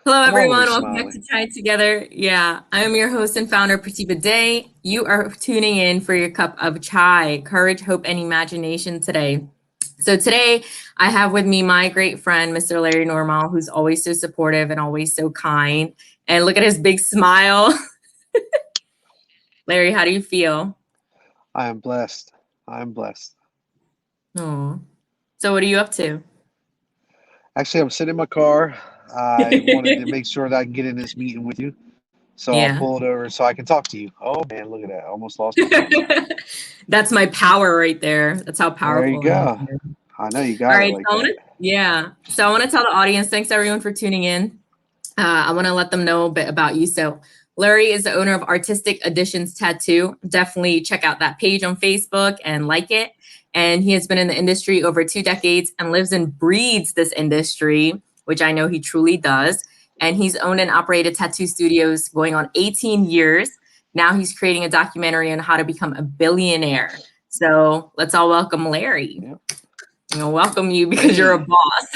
Hello, I'm everyone. always Welcome back to smiling. Chai Together. Yeah, I am your host and founder, Pratibha Day. You are tuning in for your cup of chai, courage, hope, and imagination today. So today, I have with me my great friend, Mr. Larry Normile, who's always so supportive and always so kind. And look at his big smile. Larry, how do you feel? I am blessed. I am blessed. Oh, so what are you up to? Actually, I'm sitting in my car. I wanted to make sure that I can get in this meeting with you. So I'll Yeah. pull it over so I can talk to you. Oh man, look at that. I almost lost myself. That's my power right there. That's how There you powerful I go. am. I know you All got it right, like so that. I want to tell the audience, thanks everyone for tuning in. I want to let them know a bit about you. So, Larry is the owner of Artistic Additions Tattoo. Definitely check out that page on Facebook and like it. And he has been in the industry over 2 decades and lives and breathes this industry, which I know he truly does. And he's owned and operated tattoo studios going on 18 years. Now he's creating a documentary on how to become a billionaire. So let's all welcome Larry. Yep. Welcome you because you're a Hey, boss.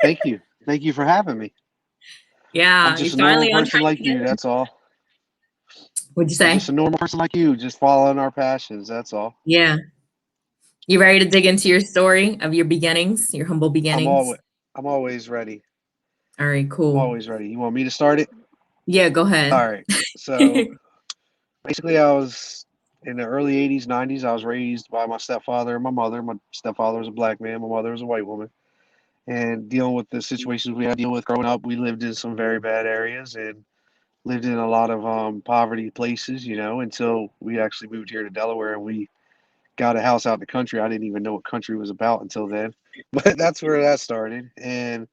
thank you. Thank you for having me. I'm Yeah, you just a normal finally on person track like you. together. That's all. What'd you I'm say? just a normal person like you, just following our passions. That's all. Yeah. You ready to dig into your story of your beginnings, your humble I'm beginnings? always I'm always ready. All right, I'm cool. always ready. You want me to start it? Yeah, go ahead. All right. So basically, I was in the early 80s, 90s. I was raised by my stepfather and my mother. My stepfather was a black man, my mother was a white woman. And dealing with the situations we had to deal with growing up, we lived in some very bad areas and lived in a lot of poverty places, until we actually moved here to Delaware and we got a house out in the country. I didn't even know what country was about until then. But that's where that started. And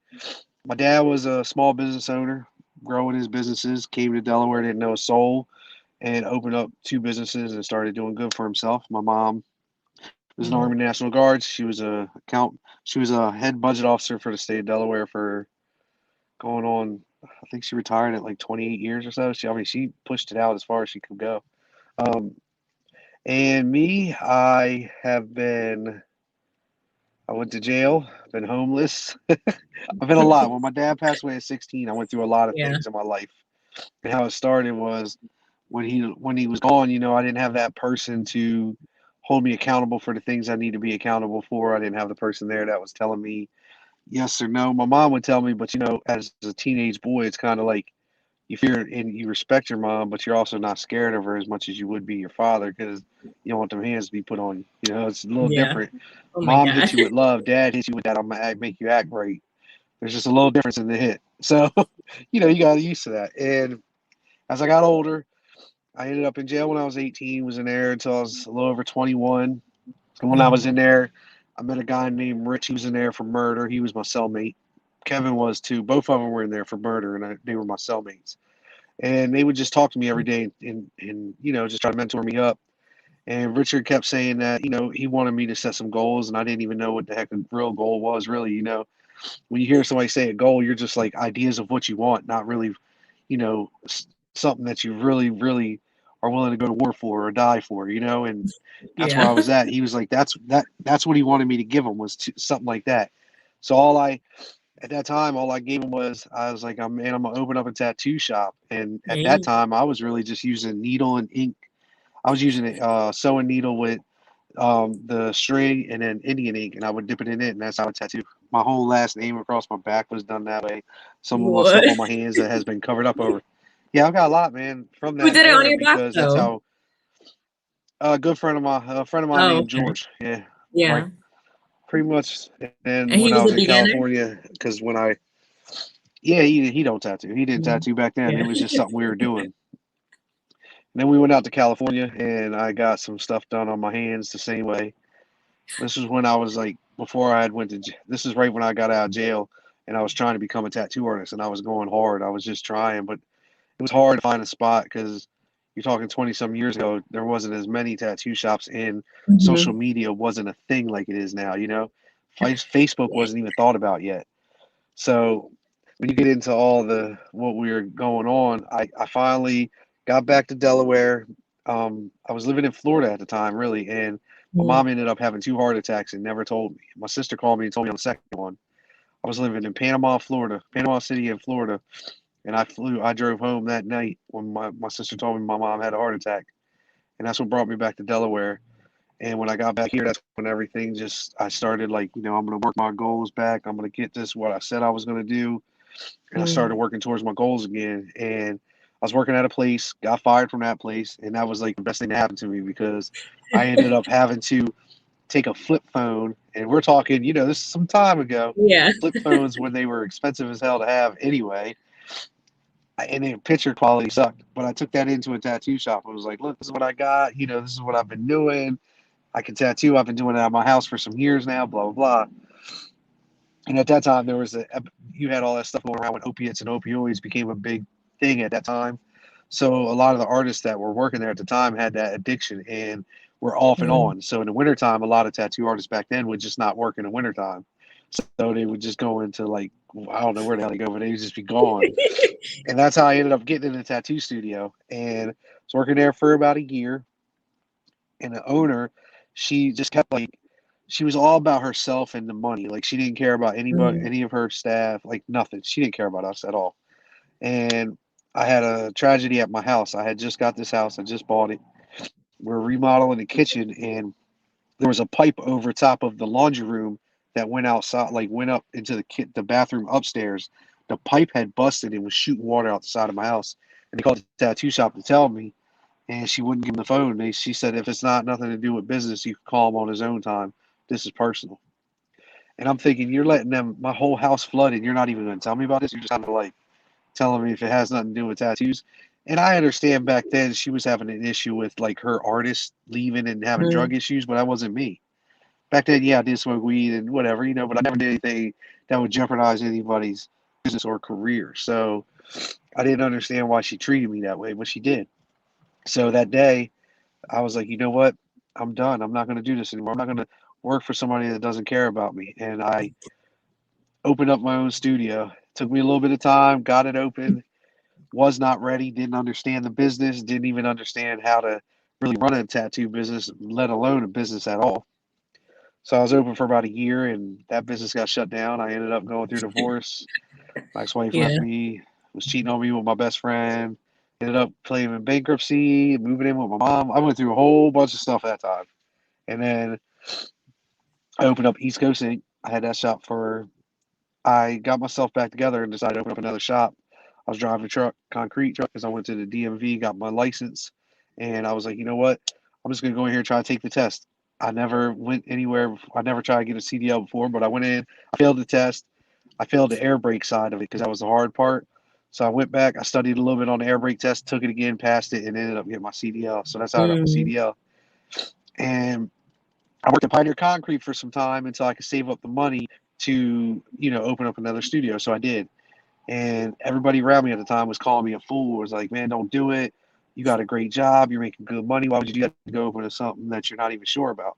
my dad was a small business owner, growing his businesses, came to Delaware, didn't know a soul and opened up two businesses and started doing good for himself. My mom was in the Mm, Army National Guard. She was a head budget officer for the state of Delaware for going on. I think she retired at like 28 years or so. She pushed it out as far as she could go. Um, and me, I went to jail, been homeless. I've been a lot. When my dad passed away at 16, I went through a lot of yeah, things in my life. And how it started was when he was gone, I didn't have that person to hold me accountable for the things I need to be accountable for. I didn't have the person there that was telling me yes or no. My mom would tell me, but as a teenage boy, it's kind of like you fear and you respect your mom, but you're also not scared of her as much as you would be your father because you don't want them hands to be put on you. It's a little yeah. different. Oh my Mom God. hits you with love, dad hits you with that. I'm gonna make you act right. There's just a little difference in the hit. So, you got used to that. And as I got older, I ended up in jail when I was 18, was in there until I was a little over 21. And when I was Mm, in there, I met a guy named Rich. He was in there for murder. He was my cellmate. Kevin was too. Both of them were in there for murder, and they were my cellmates. And they would just talk to me every day and just try to mentor me up. And Richard kept saying that, he wanted me to set some goals, and I didn't even know what the heck a real goal was, really. When you hear somebody say a goal, you're just like ideas of what you want, not really, something that you really, really are willing to go to war for or die for, and that's where yeah. I was at. He was like, that's what he wanted me to give him was something like that. So at that time, all I gave him I was like, I'm gonna open up a tattoo shop. And at that Hey. time, I was really just using needle and ink. I was using a sewing needle with the string and then Indian ink, and I would dip it in it, and that's how I tattoo. My whole last name across my back was done that way. Some of my What? stuff on my hands that has been covered up over. Yeah, I've got a lot, man, from Who that did it on era your back because that's though? how a friend of mine Oh, named okay. George. Yeah, right, Yeah. pretty much. And And he when I was a was in beginner? California, because yeah, he don't tattoo. He didn't Mm, tattoo back then. yeah. It was just something we were doing. And then we went out to California, and I got some stuff done on my hands the same way. This is when I was like before I had went to. This is right when I got out of jail, and I was trying to become a tattoo artist, and I was going hard. I was just trying, but it was hard to find a spot because you're talking 20 some years ago. There wasn't as many tattoo shops, and social Mhm. media wasn't a thing like it is now. Facebook wasn't even thought about yet. So when you get into all the what we were going on, I finally got back to Delaware. I was living in Florida at the time, really, and my Mm, mom ended up having two heart attacks and never told me. My sister called me and told me on the second one. I was living in Panama City in Florida, and I drove home that night when my sister told me my mom had a heart attack, and that's what brought me back to Delaware. And when I got back here, that's when everything just, I started like, I'm going to work my goals back. I'm going to get this, what I said I was going to do. And I started Mm. working towards my goals again. And I was working at a place, got fired from that place. And that was like the best thing that happened to me because I ended up having to take a flip phone. And we're talking, this is some time ago. Yeah. Flip phones when they were expensive as hell to have anyway. And the picture quality sucked. But I took that into a tattoo shop. I was like, look, this is what I got. This is what I've been doing. I can tattoo. I've been doing it at my house for some years now, blah, blah, blah. And at that time, you had all that stuff going around when opiates and opioids became a big thing at that time. So a lot of the artists that were working there at the time had that addiction and were off and Mm. on. So in the wintertime, a lot of tattoo artists back then would just not work in the wintertime. So they would just go into like, I don't know where the hell they go, but they would just be gone. And that's how I ended up getting in the tattoo studio. And I was working there for about a year. And the owner, she just kept like, she was all about herself and the money. Like she didn't care about anybody, Mm. any of her staff, like nothing. She didn't care about us at all. And I had a tragedy at my house. I had just got this house. I just bought it. We're remodeling the kitchen, and there was a pipe over top of the laundry room that went outside, like went up into the bathroom upstairs. The pipe had busted and was shooting water out the side of my house. And they called the tattoo shop to tell me, and she wouldn't give him the phone. She said, if it's not nothing to do with business, you can call him on his own time. This is personal. And I'm thinking, you're letting my whole house flood, and you're not even going to tell me about this. You're just kind of like telling me if it has nothing to do with tattoos. And I understand back then she was having an issue with like her artist leaving and having Mm. drug issues, but that wasn't me. Back then, yeah, I did smoke weed and whatever, but I never did anything that would jeopardize anybody's business or career. So I didn't understand why she treated me that way, but she did. So that day, I was like, you know what? I'm done. I'm not going to do this anymore. I'm not going to work for somebody that doesn't care about me. And I opened up my own studio. It took me a little bit of time, got it open, was not ready, didn't understand the business, didn't even understand how to really run a tattoo business, let alone a business at all. So I was open for about a year and that business got shut down. I ended up going through divorce. My ex-wife left Yeah. me, was cheating on me with my best friend, ended up playing in bankruptcy, moving in with my mom. I went through a whole bunch of stuff that time. And then I opened up East Coast Inc. I had that shop I got myself back together and decided to open up another shop. I was driving a concrete truck, because I went to the DMV, got my license, and I was like, you know what? I'm just gonna go in here and try to take the test. I never went anywhere. I never tried to get a CDL before, but I went in. I failed the test. I failed the air brake side of it because that was the hard part. So I went back. I studied a little bit on the air brake test, took it again, passed it, and ended up getting my CDL. So that's how I got my Mm. CDL. And I worked at Pioneer Concrete for some time until I could save up the money to, open up another studio. So I did. And everybody around me at the time was calling me a fool. It was like, man, don't do it. You got a great job. You're making good money. Why would you have to go open to something that you're not even sure about?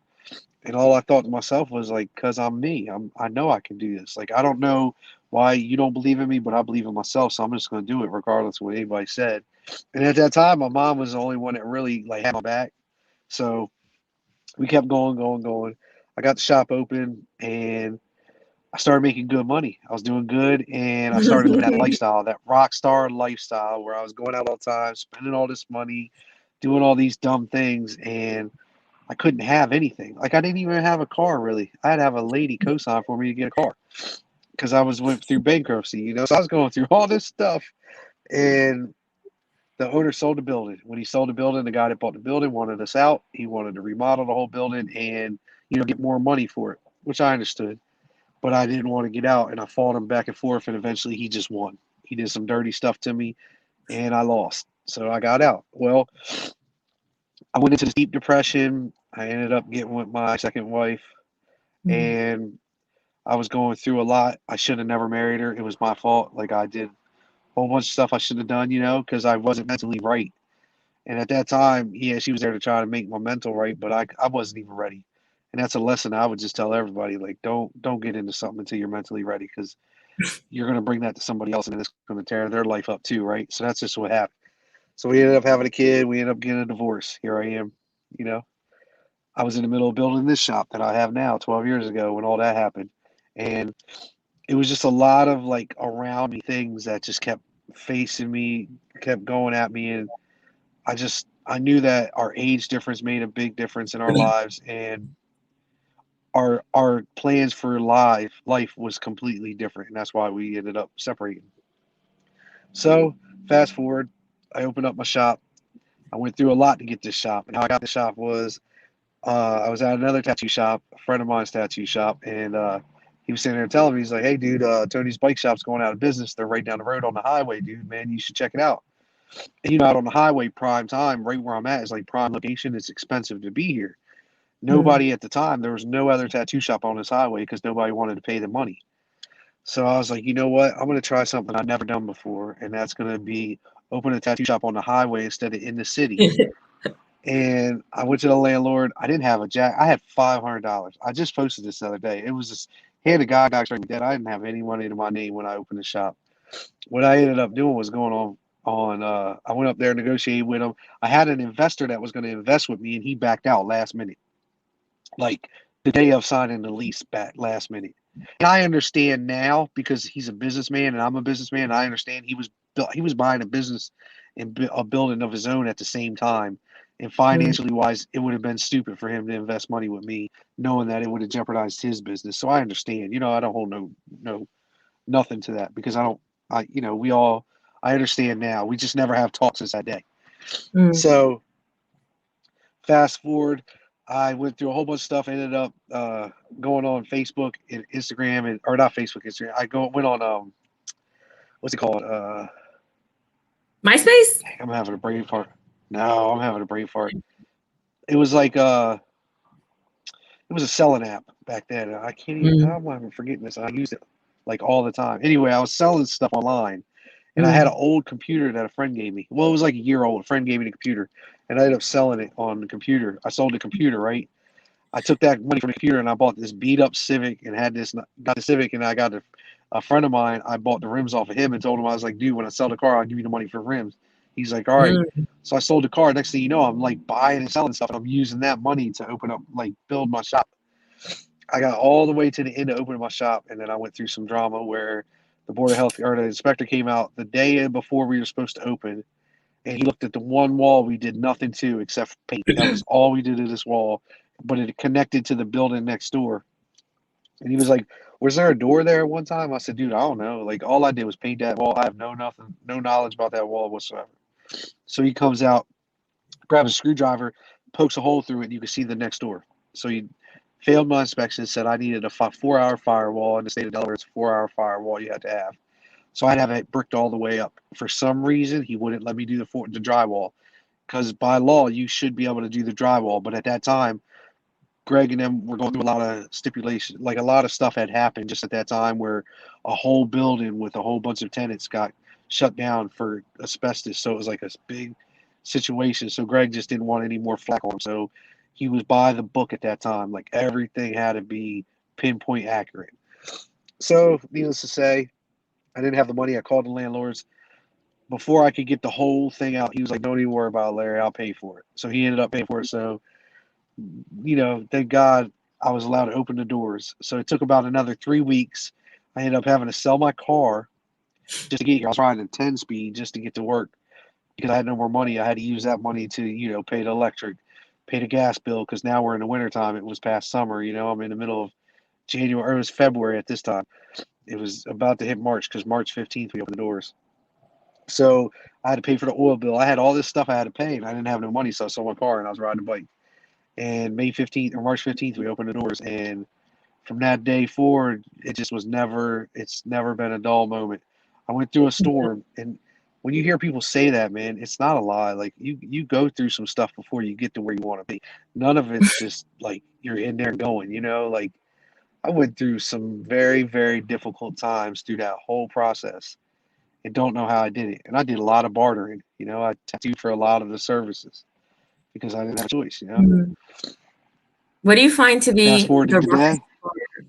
And all I thought to myself was like, because I'm me. I know I can do this. Like, I don't know why you don't believe in me, but I believe in myself. So I'm just going to do it regardless of what anybody said. And at that time, my mom was the only one that really like had my back. So we kept going, going, going. I got the shop open and I started making good money. I was doing good, and I started living that lifestyle, that rock star lifestyle, where I was going out all the time, spending all this money, doing all these dumb things, and I couldn't have anything. Like I didn't even have a car really. I had to have a lady co-sign for me to get a car because went through bankruptcy, So I was going through all this stuff, and the owner sold the building. When he sold the building, the guy that bought the building wanted us out. He wanted to remodel the whole building and get more money for it, which I understood. But I didn't want to get out, and I fought him back and forth, and eventually he just won. He did some dirty stuff to me, and I lost. So I got out. Well, I went into this deep depression. I ended up getting with my second wife, Mm. and I was going through a lot. I should have never married her. It was my fault. Like I did a whole bunch of stuff I should have done, because I wasn't mentally right. And at that time, yeah, she was there to try to make my mental right, but I wasn't even ready. And that's a lesson I would just tell everybody: like, don't get into something until you're mentally ready, because you're going to bring that to somebody else, and it's going to tear their life up too, right? So that's just what happened. So we ended up having a kid. We ended up getting a divorce. Here I am. You know, I was in the middle of building this shop that I have now 12 years ago when all that happened. And it was just a lot of like around me things that just kept facing me, kept going at me, and I knew that our age difference made a big difference in our lives, and our plans for life was completely different, and that's why we ended up separating. So fast forward, I opened up my shop. I went through a lot to get this shop, and how I got the shop was I was at another tattoo shop, a friend of mine's tattoo shop, and he was sitting there telling me, he's like, "Hey, dude, Tony's bike shop's going out of business. They're right down the road on the highway, dude. Man, you should check it out." And out on the highway, prime time, right where I'm at, is like prime location. It's expensive to be here. Mm. Nobody at the time, there was no other tattoo shop on this highway because nobody wanted to pay the money. So I was like, you know what? I'm going to try something I've never done before, and that's going to be open a tattoo shop on the highway instead of in the city. And I went to the landlord. I didn't have a jack. I had $500. I just posted this the other day. It was just, he had a guy got straight dead. I didn't have any money to my name when I opened the shop. What I ended up doing was going on. I went up there and negotiated with him. I had an investor that was going to invest with me, and he backed out last minute, like the day of signing the lease, back last minute. And I understand now because he's a businessman and I'm a businessman. I understand he was buying a business and a building of his own at the same time. And Mm. financially wise, it would have been stupid for him to invest money with me, knowing that it would have jeopardized his business. So I understand. I don't hold no nothing to that because I don't. We all. I understand now. We just never have talked since that day. Mm. So fast forward, I went through a whole bunch of stuff. Ended up going on Facebook and Instagram, or not Facebook, Instagram. Went on what's it called? MySpace? I'm having a brain fart. No, I'm having a brain fart. It was like it was a selling app back then. I can't even. Mm. How am I forgetting this? I used it like all the time. Anyway, I was selling stuff online, and I had Mm. an old computer that a friend gave me. Well, it was like a year old. A friend gave me the computer, and I ended up selling it on the computer. I sold the computer, right? I took that money from the computer and I bought this beat up Civic and got the Civic, and I got a friend of mine. I bought the rims off of him and told him, I was like, dude, when I sell the car, I'll give you the money for rims. He's like, all right. Mm. So I sold the car. Next thing you know, I'm like buying and selling stuff. And I'm using that money to open up, like build my shop. I got all the way to the end of opening my shop, and then I went through some drama where the board of health or the inspector came out the day before we were supposed to open, and he looked at the one wall we did nothing to except paint. That was all we did to this wall, but it connected to the building next door. And he was like, "Was there a door there at one time?" I said, "Dude, I don't know. Like all I did was paint that wall. I have no knowledge about that wall whatsoever." So he comes out, grabs a screwdriver, pokes a hole through it, and you can see the next door. So he failed my inspection, said I needed a 4-hour firewall. In the state of Delaware, it's a 4-hour firewall you had to have. So I had to have it bricked all the way up. For some reason, he wouldn't let me do the drywall because by law you should be able to do the drywall. But at that time, Greg and them were going through a lot of stipulation, like a lot of stuff had happened just at that time where a whole building with a whole bunch of tenants got shut down for asbestos. So it was like a big situation. So Greg just didn't want any more flack on him. So he was by the book at that time. Like everything had to be pinpoint accurate. So needless to say, I didn't have the money. I called the landlords. Before I could get the whole thing out, he was like, "Don't even worry about it, Larry. I'll pay for it." So he ended up paying for it. So thank God I was allowed to open the doors. So it took about another 3 weeks. I ended up having to sell my car just to get here. I was riding a 10 speed just to get to work because I had no more money. I had to use that money to, pay the electric, pay the gas bill because now we're in the wintertime. It was past summer. I'm in the middle of January, or it was February at this time. It was about to hit March because March 15th we opened the doors. So I had to pay for the oil bill. I had all this stuff I had to pay, and I didn't have no money, so I sold my car and I was riding a bike. And May 15th or March 15th, we opened the doors. And from that day forward, it's never been a dull moment. I went through a storm. And when you hear people say that, man, it's not a lie. Like you go through some stuff before you get to where you want to be. None of it's just like you're in there going, like I went through some very, very difficult times through that whole process and don't know how I did it. And I did a lot of bartering. I tattooed for a lot of the services because I didn't have a choice. Mm. What do you find to Fast be forward to the roughest today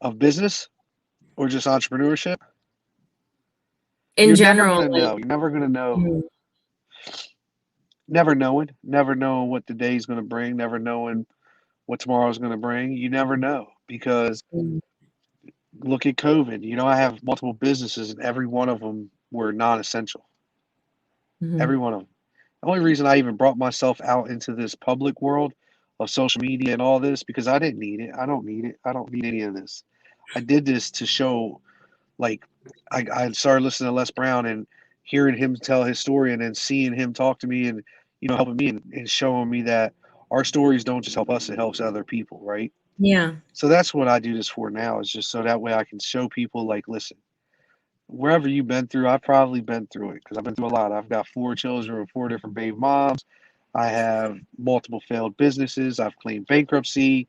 of business or just entrepreneurship, in you're never general? going to Like, know. You're never going to know. mm. Never knowing what the day's going to bring, never knowing what tomorrow's going to bring. You never know because Mm. Look at COVID. You know, I have multiple businesses, and every one of them were non-essential. Mhm. Every one of them. The only reason I even brought myself out into this public world of social media and all this because I didn't need it. I don't need it. I don't need any of this. I did this to show, like, I started listening to Les Brown and hearing him tell his story and then seeing him talk to me and, helping me and showing me that our stories don't just help us, it helps other people, right? Yeah. So that's what I do this for now, is just so that way I can show people, like, listen, wherever you've been through, I've probably been through it because I've been through a lot. I've got 4 children with 4 different baby moms. I have multiple failed businesses. I've claimed bankruptcy.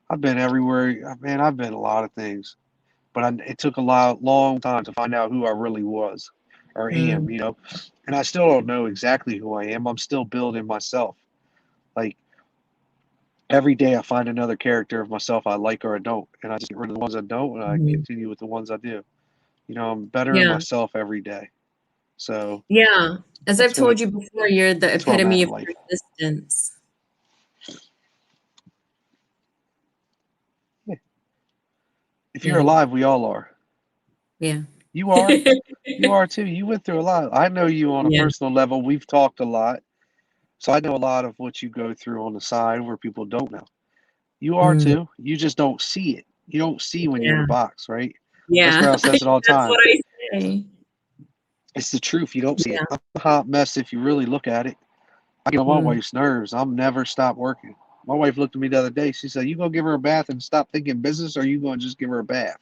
I've been everywhere. Man, I've been a lot of things. But it took a long time to find out who I really was or Mm. am, And I still don't know exactly who I am. I'm still building myself. Like every day I find another character of myself I like or I don't. And I just get rid of the ones I don't and I Mhm. continue with the ones I do. I'm bettering Yeah. myself every day. So Yeah. As I've that's what told you before, you're the that's where I'm at epitome in of life. persistence. Yeah. If you're Yeah. alive, we all are. Yeah. You are. You are too. You went through a lot. I know you on a Yeah. personal level. We've talked a lot. So I know a lot of what you go through on the side where people don't know. You are Mm. too. You just don't see it. You don't see when you're in Yeah. a box, right? Les Yeah. Brown says it all the That's time. what I say. It's the truth. You don't see it. Yeah. I'm a hot mess if you really look at it. I get on my Mm. wife's nerves. I'm never stop working. My wife looked at me the other day. She said, "You gonna give her a bath and stop thinking business, or are you gonna just give her a bath?"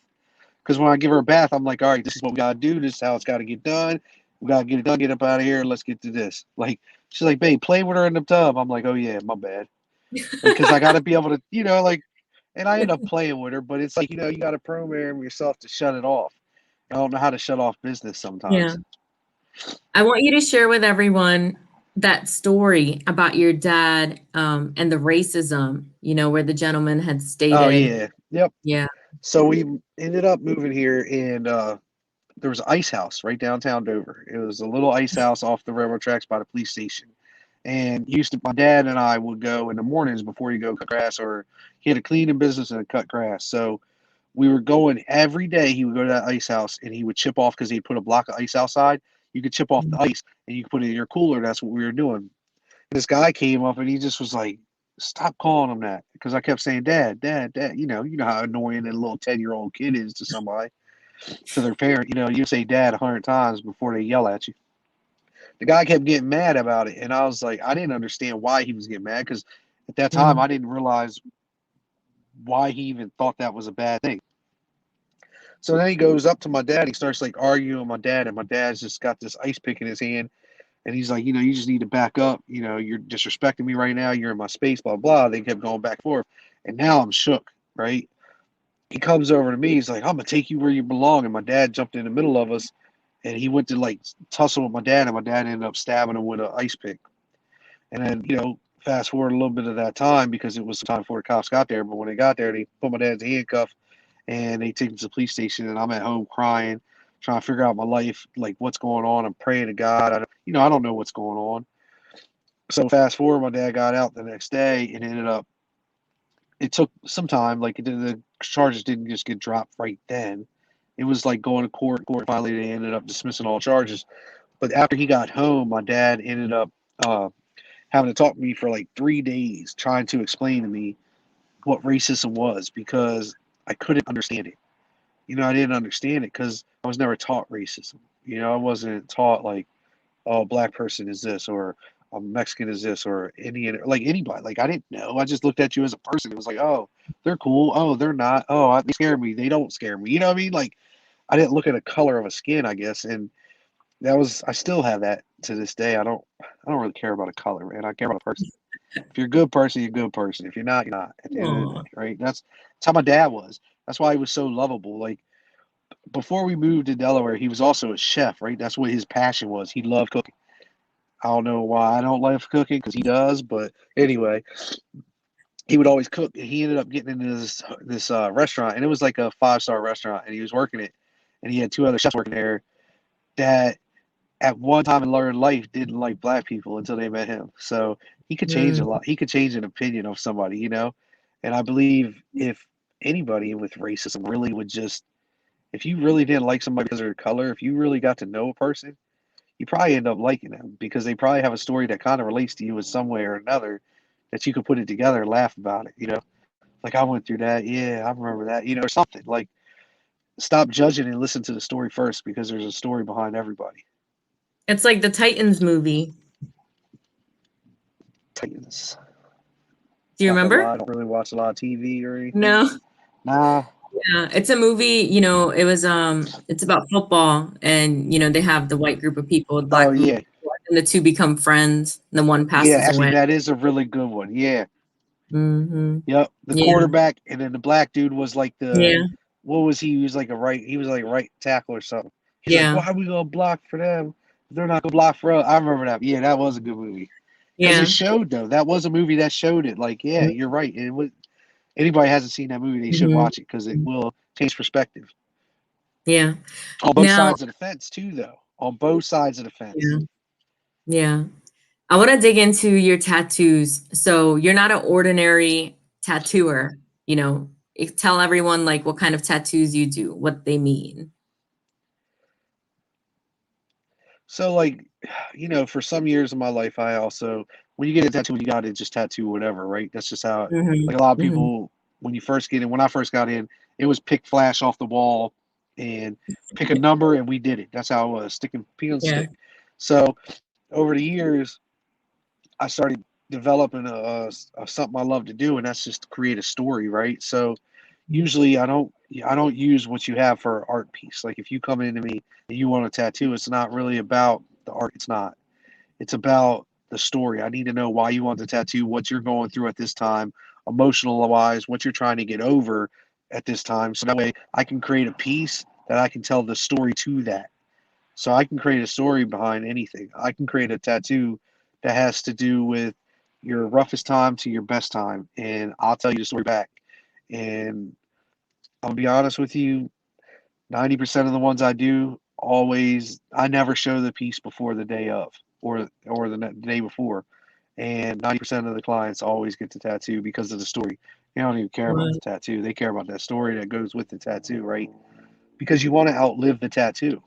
Because when I give her a bath, I'm like, "All right, this is what we gotta do. This is how it's gotta get done. We gotta get it done. Get up out of here. Let's get to this." Like she's like, "Babe, play with her in the tub." I'm like, "Oh yeah, my bad." Like, because I gotta be able to, like. And I end up playing with her, but it's like, you got to program yourself to shut it off. I don't know how to shut off business Yeah. sometimes. I want you to share with everyone that story about your dad and the racism, where the gentleman had Oh stated, yeah, yep. yeah. So we ended up moving here, and there was an ice house right downtown Dover. It was a little ice house off the railroad tracks by the police station. And my dad and I would go in the mornings before you go cut grass, or he had a cleaning business and a cut grass. So we were going every day. He would go to that ice house and he would chip off because he put a block of ice outside. You could chip off the ice and you could put it in your cooler. That's what we were doing. And this guy came up and he just was like, "Stop calling him that," because I kept saying, "Dad, Dad, Dad." You know how annoying a little 10-year-old kid is to somebody, to their parent. You say "Dad" 100 times before they yell at you. The guy kept getting mad about it, and I was like, I didn't understand why he was getting mad because at that time Mm. I didn't realize why he even thought that was a bad thing. So then he goes up to my dad. He starts like arguing with my dad, and my dad's just got this ice pick in his hand, and he's like, you just need to back up. You're disrespecting me right now. You're in my space, blah blah. They kept going back and forth, and now I'm shook. Right? He comes over to me. He's like, "I'm gonna take you where you belong." And my dad jumped in the middle of us, and he went to like tussle with my dad, and my dad ended up stabbing him with an ice pick. And then fast forward a little bit of that time because it was time before the cops got there. But when they got there, they put my dad in handcuff and they take him to the police station, and I'm at home crying, trying to figure out my life, like what's going on. I'm praying to God. I don't know what's going on. So fast forward, my dad got out the next day, and ended up. It took some time. Like the charges didn't just get dropped right then. It was like going to court. Court finally they ended up dismissing all charges. But after he got home, my dad ended up having to talk to me for like 3 days, trying to explain to me what racism was because I couldn't understand it. I didn't understand it because I was never taught racism. I wasn't taught like, oh, a black person is this, or a Mexican is this, or Indian, or like anybody. Like I didn't know. I just looked at you as a person. It was like, oh, they're cool. Oh, they're not. Oh, they scare me. They don't scare me. You know what I mean? Like I didn't look at a color of a skin, I guess, and that was. I still have that to this day. I don't really care about a color, man. I care about a person. If you're a good person, you're a good person. If you're not, you're not. At the end of the Aw. day, right? That's how my dad was. That's why he was so lovable. Like before we moved to Delaware, he was also a chef, right? That's what his passion was. He loved cooking. I don't know why I don't love cooking because he does, but anyway, he would always cook. And he ended up getting into this restaurant, and it was like a 5-star restaurant, and he was working it, and he had 2 other chefs working there that at one time in their life didn't like black people until they met him. So he could change a Mm. lot. He could change an opinion of somebody. And I believe if anybody with racism really would just if you really didn't like somebody because of their color, if you really got to know a person, you probably end up liking them because they probably have a story that kind of relates to you in some way or another that you could put it together and laugh about it, you know? Like I went through that, yeah, I remember that, you know, or something. Like stop judging and listen to the story first because there's a story behind everybody. It's like the Titans movie. Titans. Do you Not gonna remember? lie, I don't really watch a lot of TV or anything. No. Nah. Yeah, it's a movie, you know, it was it's about football and you know, they have the white group of people, the Oh black group of yeah. people, and the two become friends, and the one Yeah, passes actually away. that is a really good one. Yeah. Mm-hmm. Yep. The Yeah. quarterback and then the black dude was like the Yeah. what was he? He was like a right he was like right tackle or something. He's like, Yeah. why are we gonna block for them? They're not gonna block for us. I remember that. Yeah, that was a good movie. Because it Yeah. showed though. That was a movie that showed it. Like, yeah, you're right. It was anybody hasn't seen that movie, they should Mm-hmm. watch it because it will change perspective. Yeah. On both Now, sides of the fence too, though. On both sides of the fence. yeah. Yeah. I want to dig into your tattoos. So you're not an ordinary tattooer, you know. Tell everyone like what kind of tattoos you do, what they mean. So like, you know, for some years of my life, I also when you get a tattoo, you got to just tattoo whatever, right? That's just how Mm-hmm. like a lot of Mm-hmm. people when you first get in. When I first got in, it was pick flash off the wall and pick a number, and we did it. That's how it was sticking peel and Yeah. stick. So over the years, I started developing a something I love to do, and that's just to create a story, right? So usually I don't use what you have for an art piece. Like if you come into me and you want a tattoo, it's not really about the art. It's not. It's about the story. I need to know why you want the tattoo, what you're going through at this time, emotional wise, what you're trying to get over at this time. So that way I can create a piece that I can tell the story to that. So I can create a story behind anything. I can create a tattoo that has to do with your roughest time to your best time, and I'll tell you the story back. And I'll be honest with you, 90% of the ones I do, always I never show the piece before the day of or the day before. And 90% of the clients always get the tattoo because of the story. They don't even care about the Right. tattoo. They care about that story that goes with the tattoo, right? Because you want to outlive the tattoo.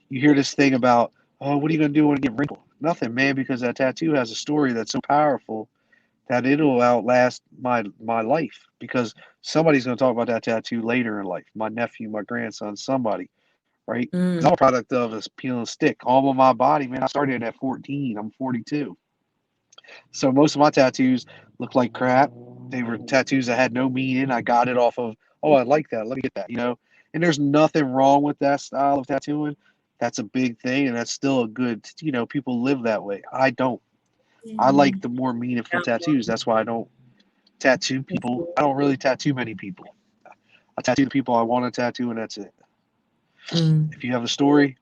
You hear this thing about, oh, what are you going to do when it get wrinkled? Nothing, man, because that tattoo has a story that's so powerful that it'll outlast my life because somebody's going to talk about that tattoo later in life. My nephew, my grandson, somebody, right? Because Mm. I'm a product of this peel and stick. All of my body, man, I started at 14. I'm 42. So most of my tattoos look like crap. They were tattoos that had no meaning. I got it off of, oh, I like that. Let me get that, you know? And there's nothing wrong with that style of tattooing. That's a big thing, and that's still a good, you know, people live that way. I don't. I like the more meaningful tattoos. That's why I don't tattoo people. I don't really tattoo many people. I tattoo the people I want to tattoo, and that's it. Mm. If you have a story,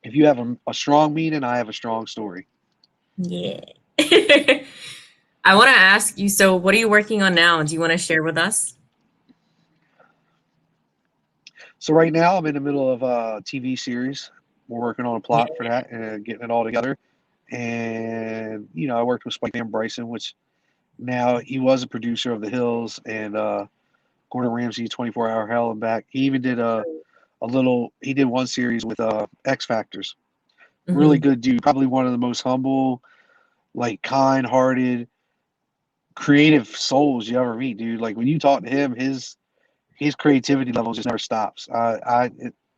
if you have a strong meaning, I have a strong story. Yeah. I want to ask you, so what are you working on now? Do you want to share with us? So right now I'm in the middle of a TV series. We're working on a Yeah. plot for that and getting it all together. And you know, I worked with Spike Van Bryson, which now he was a producer of The Hills and Gordon Ramsay 24 Hour Hell and Back. He even did a little. He did one series with X Factors. Really Mm-hmm. good dude. Probably one of the most humble, like kind-hearted, creative souls you ever meet, dude. Like when you talk to him, his creativity level just never stops.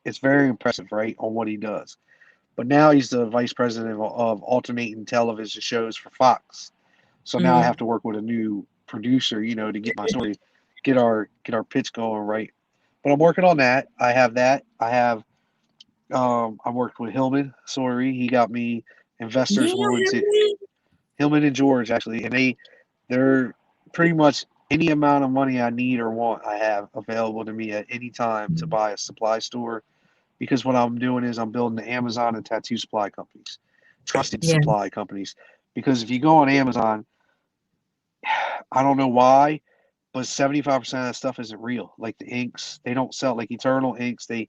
It's very impressive, right, on what he does. But now he's the vice president of alternating television shows for Fox. So now I have Mm. to work with a new producer, you know, to get my story, get our pitch going right. But I'm working on that. I have that. I worked with Hillman Sorry. He got me Yeah, investors willing to Henry. Hillman and George actually, and they're pretty much any amount of money I need or want, I have available to me at any time to buy a supply store. Because what I'm doing is I'm building the Amazon and tattoo supply companies, trusted Yeah. supply companies. Because if you go on Amazon, I don't know why, but 75% of that stuff isn't real. Like the inks, they don't sell like Eternal inks. They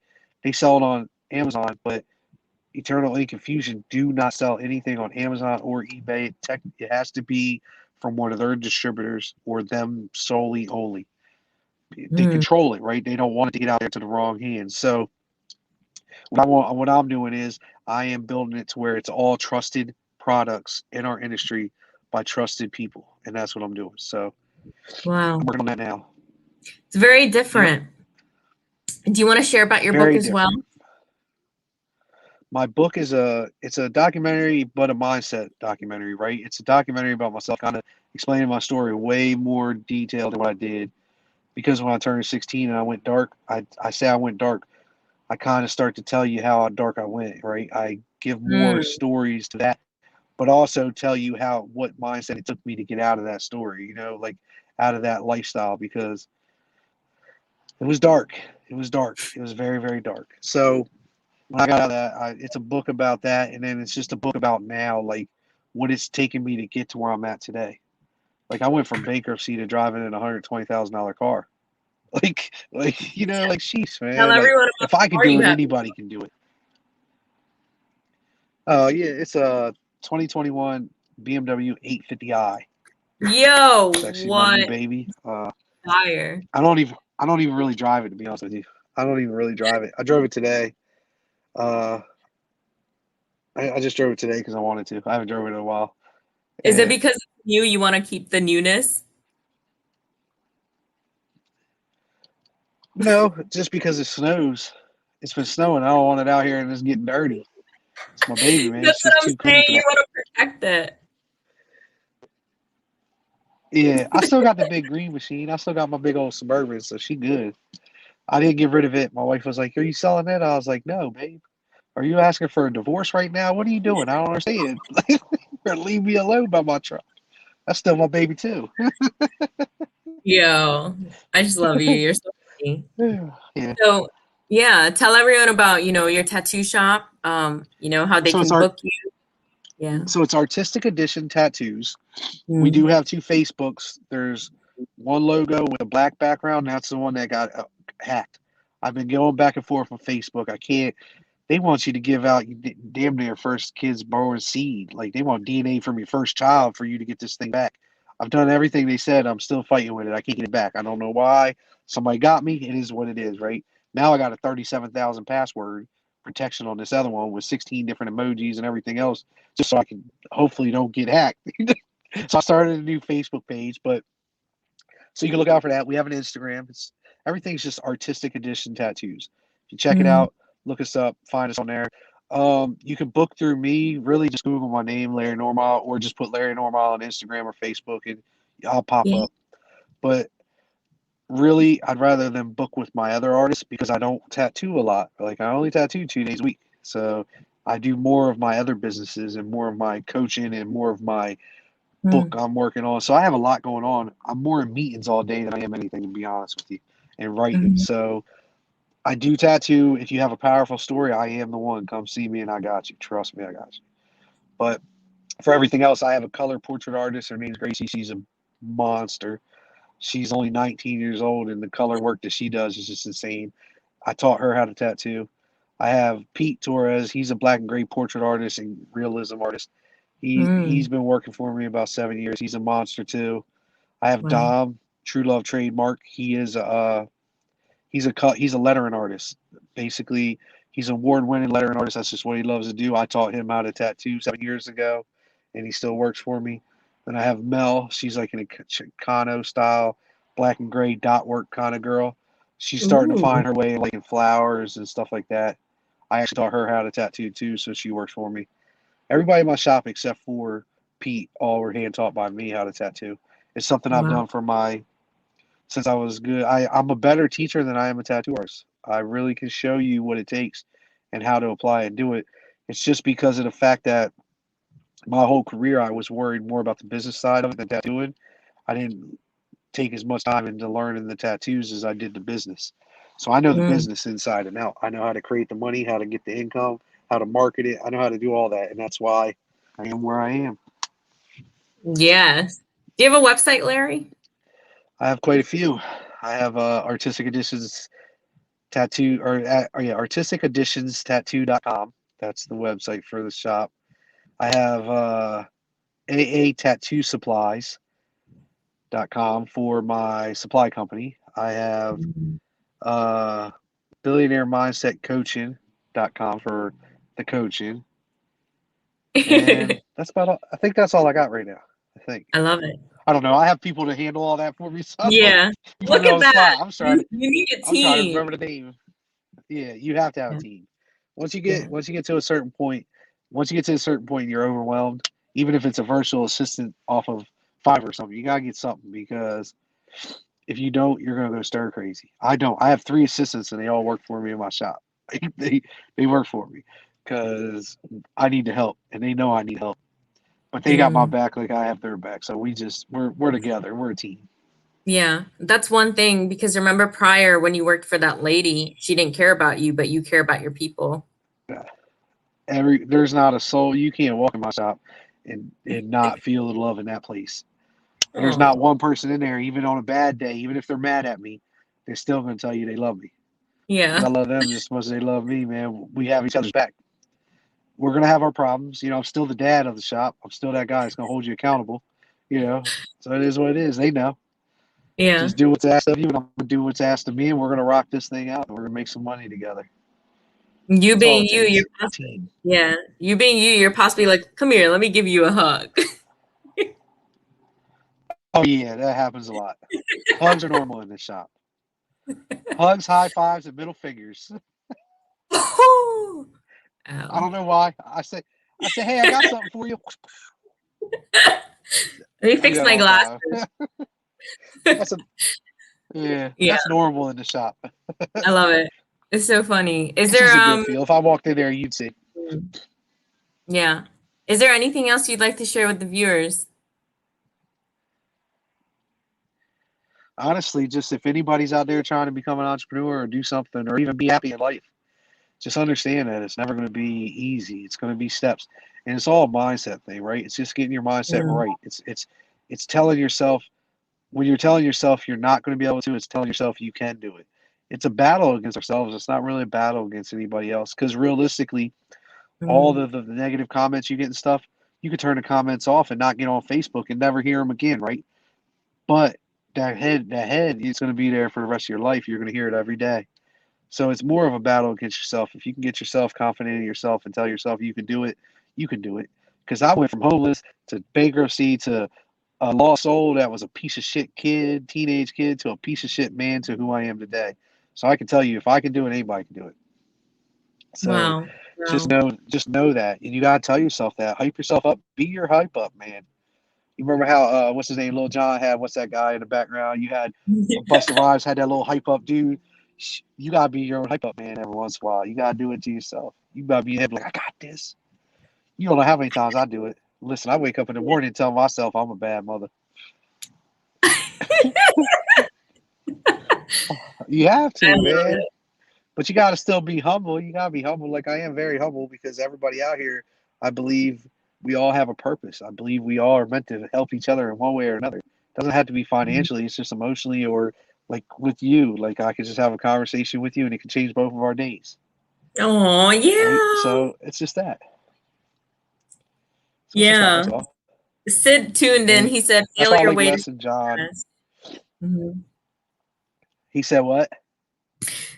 sell it on Amazon, but Eternal Ink and Fusion do not sell anything on Amazon or eBay. It has to be from one of their distributors or them solely only. they control it, right? They don't want it to get out there to the wrong hands. So what I'm doing is I am building it to where it's all trusted products in our industry by trusted people, and that's what I'm doing. So Wow. I'm working on that now. It's very Yep, different. Do you want to share about your book very as well? different. My book is it's a documentary, but a mindset documentary, right? It's a documentary about myself, kind of explaining my story way more detailed than what I did. Because when I turned 16 and I went dark, I say I went dark. I kind of start to tell you how dark I went, right? I give more Mm, stories to that, but also tell you what mindset it took me to get out of that story, like out of that lifestyle, because it was dark. It was dark. It was very, very dark. So when I got out of that, it's a book about that, and then it's just a book about now, like what it's taken me to get to where I'm at today. Like I went from bankruptcy to driving in a $120,000 car. Like sheesh, tell man. Like everyone about if I the could car do you it, have. anybody can do it. Oh yeah, it's a 2021 BMW 850i. Yo, It's actually my new what baby. fire. I don't even really drive it, to be honest with you. I don't even really drive it. I drove it today. Uh, I just drove it today because I wanted to. I haven't driven it in a while. Is it And because it's new, you want to keep the newness? no, just because it snows. It's been snowing. I don't want it out here and it's getting dirty. It's my baby, man. That's She's what I'm too saying. clean for You that. want to protect it. Yeah, I still got the big green machine. I still got my big old Suburban, so she good. I didn't get rid of it. My wife was like, "Are you selling it?" I was like, "No, babe. Are you asking for a divorce right now? What are you doing? I don't understand. Leave me alone by my truck. That's still my baby too." Yo, I just love you. You're so funny. Yeah. So, yeah, tell everyone about, your tattoo shop, how they So it's can art. book you. Yeah. So it's Artistic Edition Tattoos. We do Mm, have two Facebooks. There's one logo with a black background. That's the one that got hacked. I've been going back and forth on Facebook. I can't. They want you to give out damn near first kid's born seed. Like they want DNA from your first child for you to get this thing back. I've done everything they said. I'm still fighting with it. I can't get it back. I don't know why. Somebody got me. It is what it is, right? Now I got a 37,000 password protection on this other one with 16 different emojis and everything else, just so I can hopefully don't get hacked. So I started a new Facebook page, but so you can look out for that. We have an Instagram. Everything's just Artistic Edition Tattoos. If you check it mm, out, look us up, find us on there. You can book through me. Really, just Google my name, Larry Normile, or just put Larry Normile on Instagram or Facebook, and I'll pop yeah. up. But really, I'd rather than book with my other artists because I don't tattoo a lot. Like I only tattoo 2 days a week, so I do more of my other businesses and more of my coaching and more of my book Mm, I'm working on. So I have a lot going on. I'm more in meetings all day than I am anything, to be honest with you, and writing. mhm. So I do tattoo. If you have a powerful story, I am the one. Come see me and I got you. Trust me, I got you. But for everything else, I have a color portrait artist. Her name's Gracie. She's a monster. She's only 19 years old, and the color work that she does is just insane. I taught her how to tattoo. I have Pete Torres. He's a black and gray portrait artist and realism artist. He's Mm, been working for me about 7 years. He's a monster too. I have wow. Dom, True Love Trademark. He's a lettering artist. Basically, he's an award-winning lettering artist. That's just what he loves to do. I taught him how to tattoo 7 years ago, and he still works for me. Then I have Mel. She's like an Chicano style, black and gray dot work kind of girl. She's starting to Ooh. find her way like in flowers and stuff like that. I actually taught her how to tattoo too, so she works for me. Everybody in my shop except for Pete, all were hand taught by me how to tattoo. It's something I've Wow. done since I was good. I'm a better teacher than I am a tattoo artist. I really can show you what it takes and how to apply and do it. It's just because of the fact that my whole career I was worried more about the business side of it than tattooing. I didn't take as much time into learning the tattoos as I did the business. So I know the Mm, business inside and out. I know how to create the money, how to get the income, how to market it. I know how to do all that, and that's why I am where I am. yes. Do you have a website, Larry? I have quite a few. I have Artistic Editions Tattoo or yeah, Artistic Editions Tattoo.com. That's the website for the shop. I have AA Tattoo Supplies.com for my supply company. I have billionaire mindset coaching.com for the coaching. And that's about all. I think that's all I got right now. I think. I love it. I don't know. I have people to handle all that for me. So Yeah. you put Look me at on the that. spot. You need a I'm trying to team. remember the name. Yeah, you have to have a Yeah. team. Once you Yeah. get to a certain point, you're overwhelmed. Even if it's a virtual assistant off of Fiverr or something, you gotta get something because if you don't, you're gonna go stir crazy. I don't. I have 3 assistants and they all work for me in my shop. They work for me because I need the help and they know I need help. But they got my Mm. back like I have their back. So we're together. We're a team. Yeah, that's one thing because remember prior when you worked for that lady, she didn't care about you, but you care about your people. There's not a soul you can't walk in my shop and not feel the love in that place. There's not Oh, one person in there, even on a bad day, even if they're mad at me, they're still gonna tell you they love me because I yeah. love them just as much as they love me, man. We have each other's back. We're gonna have our problems. I'm still the dad of the shop. I'm still that guy that's gonna hold you accountable. So it is what it is. They know. Yeah. Just do what's asked of you, and I'm gonna do what's asked of me, and we're gonna rock this thing out, and we're gonna make some money together. You That's all being it you, you're takes. possibly, Team. yeah. You being you're possibly like, come here, let me give you a hug. Oh yeah, that happens a lot. Hugs are normal in this shop. Hugs, high fives, and middle fingers. Oh. I don't know why. I say, hey, I got something for you. Let me I do fix that my all the time. glasses. That's a Yeah, Yeah, that's normal in the shop. I love it. It's so funny. Is It's there just a good feel. If I walked in there, you'd see. yeah. Is there anything else you'd like to share with the viewers? Honestly, just if anybody's out there trying to become an entrepreneur or do something or even be happy in life, just understand that it's never going to be easy. It's going to be steps, and it's all a mindset thing, right? It's just getting your mindset Mm. right. It's telling yourself when you're telling yourself you're not going to be able to. It's telling yourself you can do it. It's a battle against ourselves. It's not really a battle against anybody else because realistically, all Mm. the negative comments you get and stuff, you could turn the comments off and not get on Facebook and never hear them again, right? But that head is going to be there for the rest of your life. You're going to hear it every day. So it's more of a battle against yourself. If you can get yourself confident in yourself and tell yourself you can do it, you can do it. Because I went from homeless to bankruptcy to a lost soul that was a piece of shit kid, teenage kid, to a piece of shit man to who I am today. So I can tell you, if I can do it, anybody can do it. So Wow. just Wow. know that, and you gotta tell yourself that. Hype yourself up. Be your hype up, man. You remember how what's his name, Lil Jon had what's that guy in the background? You had Busta Rhymes had that little hype up dude. You gotta be your own hype up man every once in a while. You gotta do it to yourself. You gotta be like, I got this. You don't know how many times I do it. Listen, I wake up in the morning and tell myself I'm a bad mother. You have I to, love man. it. But you gotta still be humble. You gotta be humble. Like I am very humble because everybody out here, I believe we all have a purpose. I believe we all are meant to help each other in one way or another. It doesn't have to be financially, it's just emotionally or like with you. Like I could just have a conversation with you and it could change both of our days. Oh, Right? yeah. So it's just that. So it's just that, Yeah. that's all. Sid tuned in. And He said, that's "Feel why I your like way to lesson John. success." Mhm. He said what?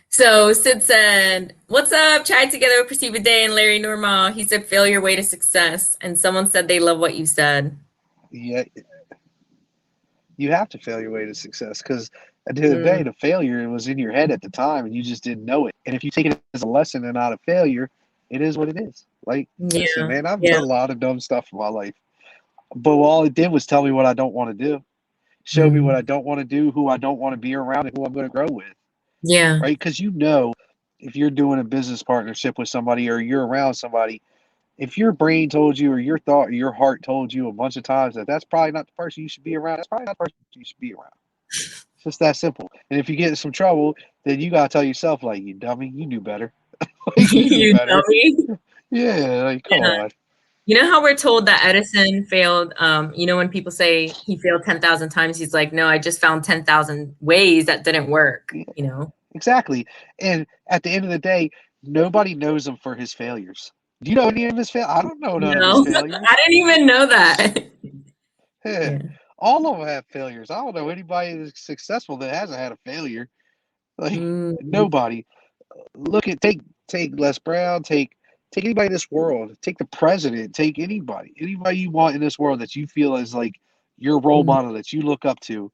So Sid said, "What's up? Chai together, perceive a day." And Larry Normal, he said, "Feel your way to success." And someone said they love what you said. Yeah, you have to fail your way to success because at the end of the day, Mm, the failure was in your head at the time and you just didn't know it. And if you take it as a lesson and not a failure, it is what it is. Like, listen, yeah. man, I've Yeah. done a lot of dumb stuff in my life, but all it did was tell me what I don't want to do, show me what I Mm, don't want to do, who I don't want to be around, and who I'm going to grow with, yeah. right? Because if you're doing a business partnership with somebody or you're around somebody, if your brain told you or your thought or your heart told you a bunch of times that that's probably not the person you should be around, that's probably not the person you should be around. It's just that simple. And if you get in some trouble, then you gotta tell yourself, like, you dummy, you knew better. Like you knew You better. dummy. Yeah, like come Yeah. on. You know how we're told that Edison failed? When people say he failed 10,000 times, he's like, no, I just found 10,000 ways that didn't work, Yeah, you know? exactly. And at the end of the day, nobody knows him for his failures. Do you know any of his failures? I don't know none of his No, I failures. didn't even know that. Yeah. Yeah. All of them have failures. I don't know anybody that's successful that hasn't had a failure. Like Mm, nobody. Look at take Les Brown, take anybody in this world, take the president, take anybody you want in this world that you feel is like your role mm, model that you look up to,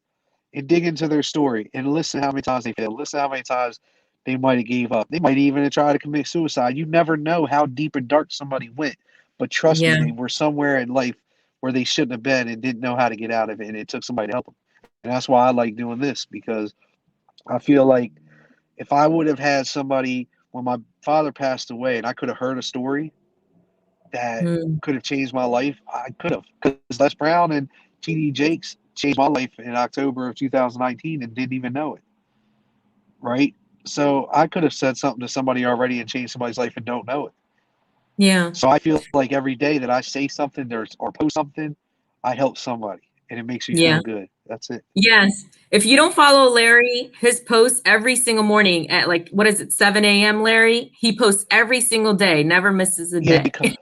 and dig into their story and listen how many times they failed. Listen how many times they might have gave up. They might even try to commit suicide. You never know how deep and dark somebody went. But trust me, yeah. they were somewhere in life where they shouldn't have been and didn't know how to get out of it, and it took somebody to help them. And that's why I like doing this, because I feel like if I would have had somebody when my father passed away and I could have heard a story that Mm, could have changed my life, I could have. Because Les Brown and T.D. Jakes changed my life in October of 2019 and didn't even know it, right? So I could have said something to somebody already and changed somebody's life and don't know it. yeah. So I feel like every day that I say something or post something, I help somebody, and it makes me Yeah. feel good. That's it. Yes. If you don't follow Larry, his posts every single morning at like, what is it, 7 a.m., Larry? He posts every single day, never misses a Yeah, day.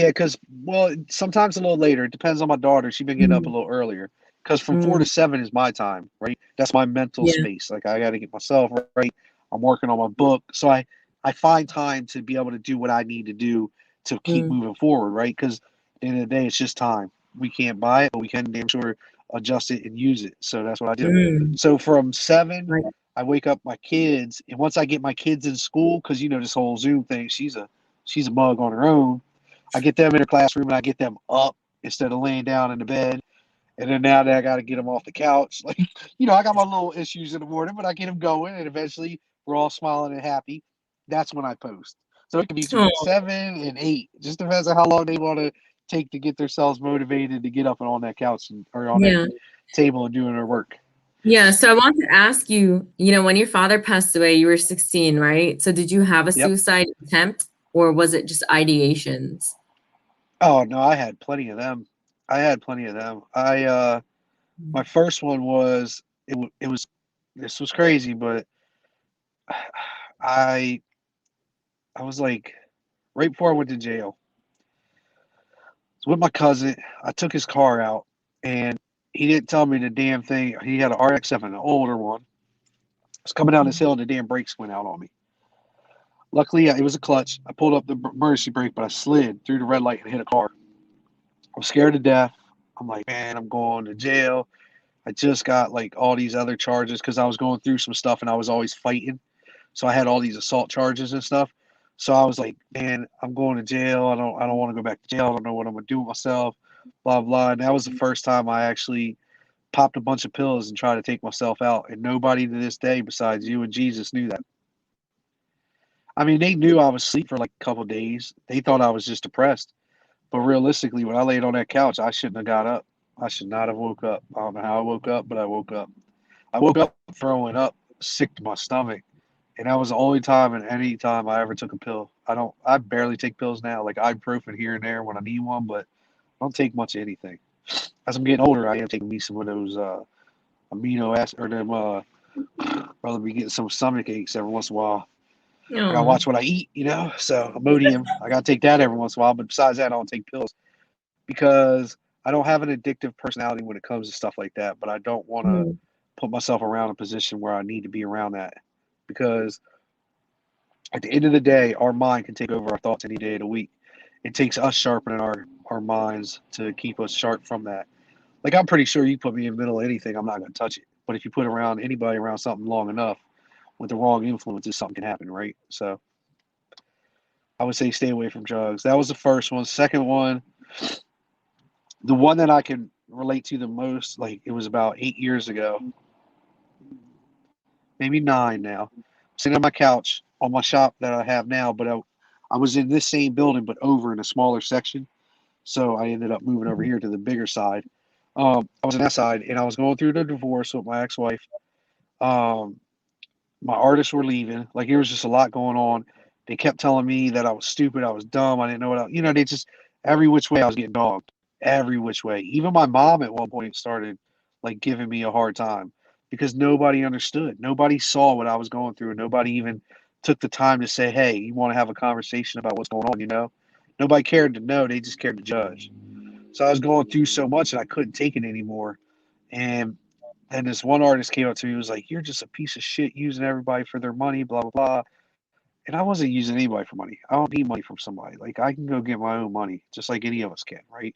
because well, sometimes a little later. It depends on my daughter. She's been getting up a Mm, little earlier. Because from 4 to mm, 7 is my time, right? That's my mental yeah. space. Like I got to get myself right. I'm working on my book, so I find time to be able to do what I need to do to keep Mm, moving forward, right? Because at the end of the day, it's just time. We can't buy it, but we can damn sure adjust it and use it. So that's what I do. mm, So from 7, right. I wake up my kids, and once I get my kids in school, because this whole Zoom thing, she's a mug on her own. I get them in their classroom and I get them up instead of laying down in the bed. And then now that I got to get them off the couch, like, I got my little issues in the morning, but I get them going, and eventually we're all smiling and happy. That's when I post. So it can be between Oh, 7 and 8. It just depends on how long they want to take to get themselves motivated to get up and on that couch or on that yeah. table and doing their work. Yeah. So I want to ask you, when your father passed away, you were 16, right? So did you have a Yep. suicide attempt or was it just ideations? Oh no, I had plenty of them. I had plenty of them. My first one was it was this was crazy, but I I was like right before I went to jail. I was with my cousin. I took his car out, and he didn't tell me the damn thing. He had an RX-7, an older one. I was coming down this hill, and the damn brakes went out on me. Luckily, it was a clutch. I pulled up the emergency brake, but I slid through the red light and hit a car. I was scared to death. I'm like, man, I'm going to jail. I just got like all these other charges because I was going through some stuff and I was always fighting. So I had all these assault charges and stuff. So I was like, man, I'm going to jail. I don't want to go back to jail. I don't know what I'm gonna do with myself. Blah blah. And that was the first time I actually popped a bunch of pills and tried to take myself out. And nobody to this day besides you and Jesus knew that. I mean, they knew I was asleep for like a couple of days. They thought I was just depressed. But realistically, when I laid on that couch, I shouldn't have got up. I should not have woke up. I don't know how I woke up, but I woke up. I woke up throwing up, sick to my stomach. And that was the only time and any time I ever took a pill. I barely take pills now, like ibuprofen here and there when I need one, but I don't take much of anything. As I'm getting older, I am taking me some of those amino acid or them rather be getting some stomach aches every once in a while. I gotta Oh, watch what I eat, So Imodium, I gotta take that every once in a while. But besides that, I don't take pills because I don't have an addictive personality when it comes to stuff like that. But I don't want to mm, put myself around a position where I need to be around that because at the end of the day, our mind can take over our thoughts any day of the week. It takes us sharpening our minds to keep us sharp from that. Like I'm pretty sure you put me in the middle of anything, I'm not gonna touch it. But if you put around anybody around something long enough with the wrong influences, something can happen, right? So I would say stay away from drugs. That was the first one. Second one, the one that I can relate to the most, like it was about 8 years ago, maybe nine now. I'm sitting on my couch on my shop that I have now, but I was in this same building, but over in a smaller section. So I ended up moving over here to the bigger side. I was on that side, and I was going through the divorce with my ex-wife. Um, my artists were leaving. Like there was just a lot going on. They kept telling me that I was stupid, I was dumb, I didn't know they just every which way I was getting dogged, every which way. Even my mom at one point started like giving me a hard time because nobody understood. Nobody saw what I was going through, and nobody even took the time to say, "Hey, you want to have a conversation about what's going on?" Nobody cared to know; they just cared to judge. So I was going through so much and I couldn't take it anymore. And then this one artist came up to me and was like, "You're just a piece of shit using everybody for their money, blah, blah, blah." And I wasn't using anybody for money. I don't need money from somebody. Like, I can go get my own money, just like any of us can, right?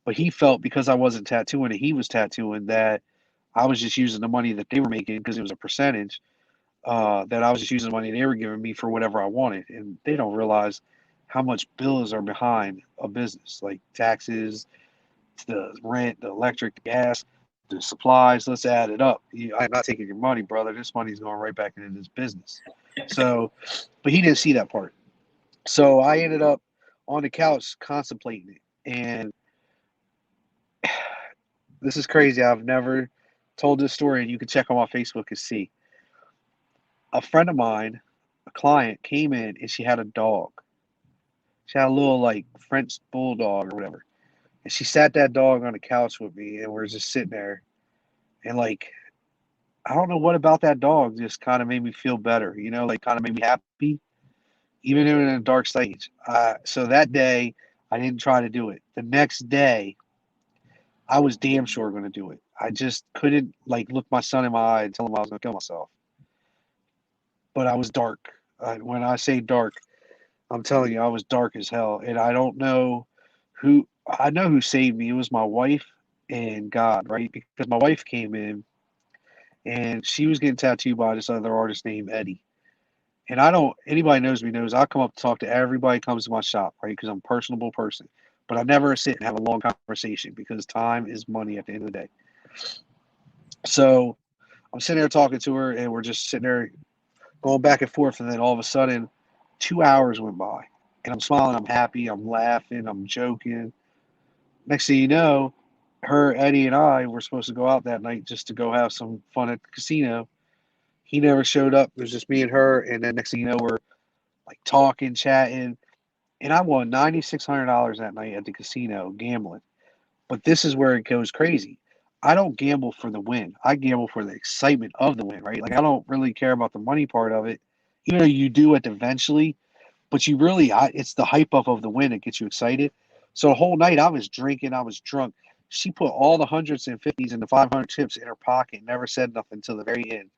But he felt because I wasn't tattooing and he was tattooing that I was just using the money that they were making because it was a percentage, that I was just using the money they were giving me for whatever I wanted. And they don't realize how much bills are behind a business, like taxes, the rent, the electric, the gas, the supplies. Let's add it up. I'm not taking your money, brother. This money's going right back into this business. So, but he didn't see that part. So I ended up on the couch contemplating it. And this is crazy. I've never told this story, and you can check on my Facebook and see. A friend of mine, a client, came in and she had a dog. She had a little like French bulldog or whatever. And she sat that dog on the couch with me, and we're just sitting there. And like, I don't know what about that dog just kind of made me feel better, like kind of made me happy, even in a dark stage. So that day, I didn't try to do it. The next day, I was damn sure going to do it. I just couldn't like look my son in my eye and tell him I was going to kill myself. But I was dark. When I say dark, I'm telling you, I was dark as hell. And I don't know who, I know who saved me. It was my wife and God, right? Because my wife came in and she was getting tattooed by this other artist named Eddie. And I don't, anybody knows me knows I come up to talk to everybody who comes to my shop, right? Because I'm a personable person. But I never sit and have a long conversation because time is money at the end of the day. So I'm sitting there talking to her and we're just sitting there going back and forth. And then all of a sudden, 2 hours went by and I'm smiling, I'm happy, I'm laughing, I'm joking. Next thing you know, her, Eddie, and I were supposed to go out that night just to go have some fun at the casino. He never showed up. It was just me and her. And then next thing you know, we're like talking, chatting. And I won $9,600 that night at the casino gambling. But this is where it goes crazy. I don't gamble for the win. I gamble for the excitement of the win, right? Like I don't really care about the money part of it, even though you do it eventually. But you really, it's the hype up of the win that gets you excited. So the whole night I was drinking, I was drunk. She put all the hundreds and fifties and the 500 chips in her pocket, never said nothing until the very end,